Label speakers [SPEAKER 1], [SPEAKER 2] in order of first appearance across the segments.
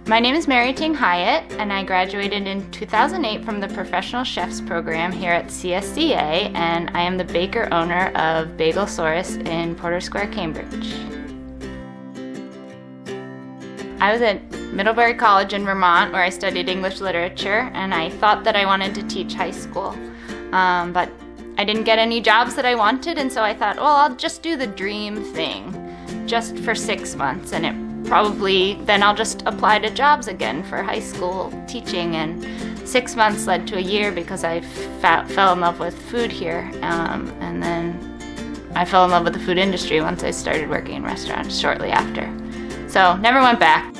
[SPEAKER 1] My name is Mary Ting, and I graduated in 2008 from the Professional Chefs program here at CSCA, and I am the baker owner of Bagelsaurus in Porter Square, Cambridge. I was at Middlebury College in Vermont where I studied English literature, and I thought that I wanted to teach high school, but I didn't get any jobs that I wanted, and so I thought, well, I'll just do the dream thing just for 6 months, and then I'll just apply to jobs again for high school teaching. And 6 months led to a year because I fell in love with food here, and then I fell in love with the food industry once I started working in restaurants shortly after. So never went back.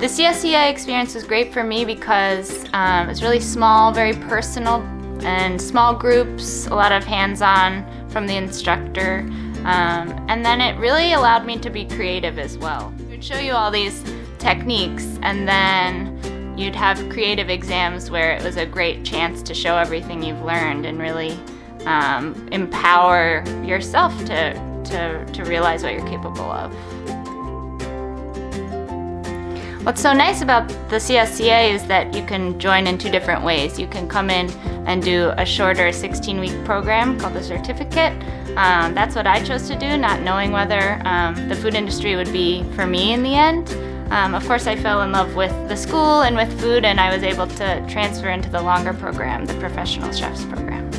[SPEAKER 1] The CSCA experience was great for me because it was really small, very personal, and small groups, a lot of hands-on from the instructor. And then it really allowed me to be creative as well. It would show you all these techniques, and then you'd have creative exams where it was a great chance to show everything you've learned and really empower yourself to realize what you're capable of. What's so nice about the CSCA is that you can join in 2 different ways. You can come in and do a shorter 16-week program called the certificate. That's what I chose to do, not knowing whether the food industry would be for me in the end. Of course, I fell in love with the school and with food, and I was able to transfer into the longer program, the Professional Chefs program.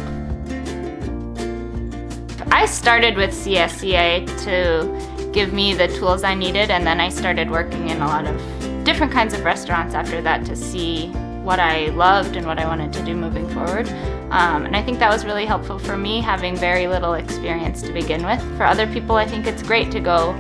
[SPEAKER 1] I started with CSCA to give me the tools I needed, and then I started working in a lot of different kinds of restaurants after that to see what I loved and what I wanted to do moving forward. And I think that was really helpful for me, having very little experience to begin with. For other people, I think it's great to go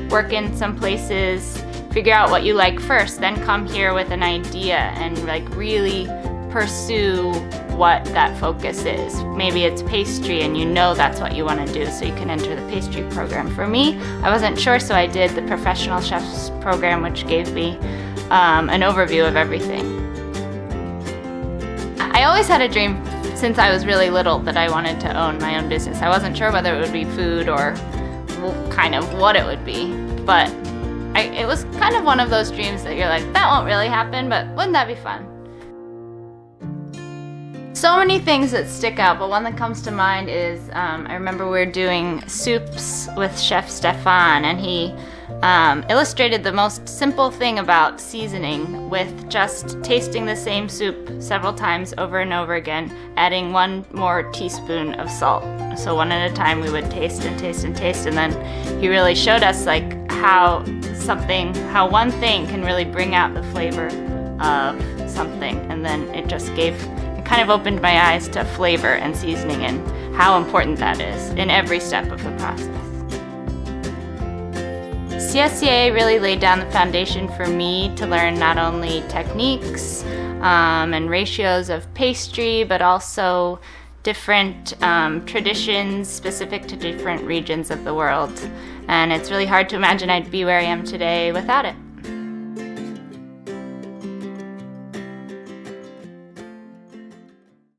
[SPEAKER 1] work in some places, figure out what you like first, then come here with an idea and really pursue what that focus is. Maybe it's pastry and you know that's what you want to do, so you can enter the pastry program. For me, I wasn't sure, so I did the Professional Chefs program, which gave me an overview of everything. I always had a dream since I was really little that I wanted to own my own business. I wasn't sure whether it would be food or kind of what it would be, but it was kind of one of those dreams that you're like, that won't really happen, but wouldn't that be fun? So many things that stick out, but one that comes to mind is I remember we were doing soups with Chef Stefan, and he illustrated the most simple thing about seasoning with just tasting the same soup several times over and over again, adding 1 more teaspoon of salt. So one at a time we would taste and taste and taste, and then he really showed us how one thing can really bring out the flavor of something, and then it kind of opened my eyes to flavor and seasoning and how important that is in every step of the process. CSCA really laid down the foundation for me to learn not only techniques and ratios of pastry, but also different traditions specific to different regions of the world. And it's really hard to imagine I'd be where I am today without it.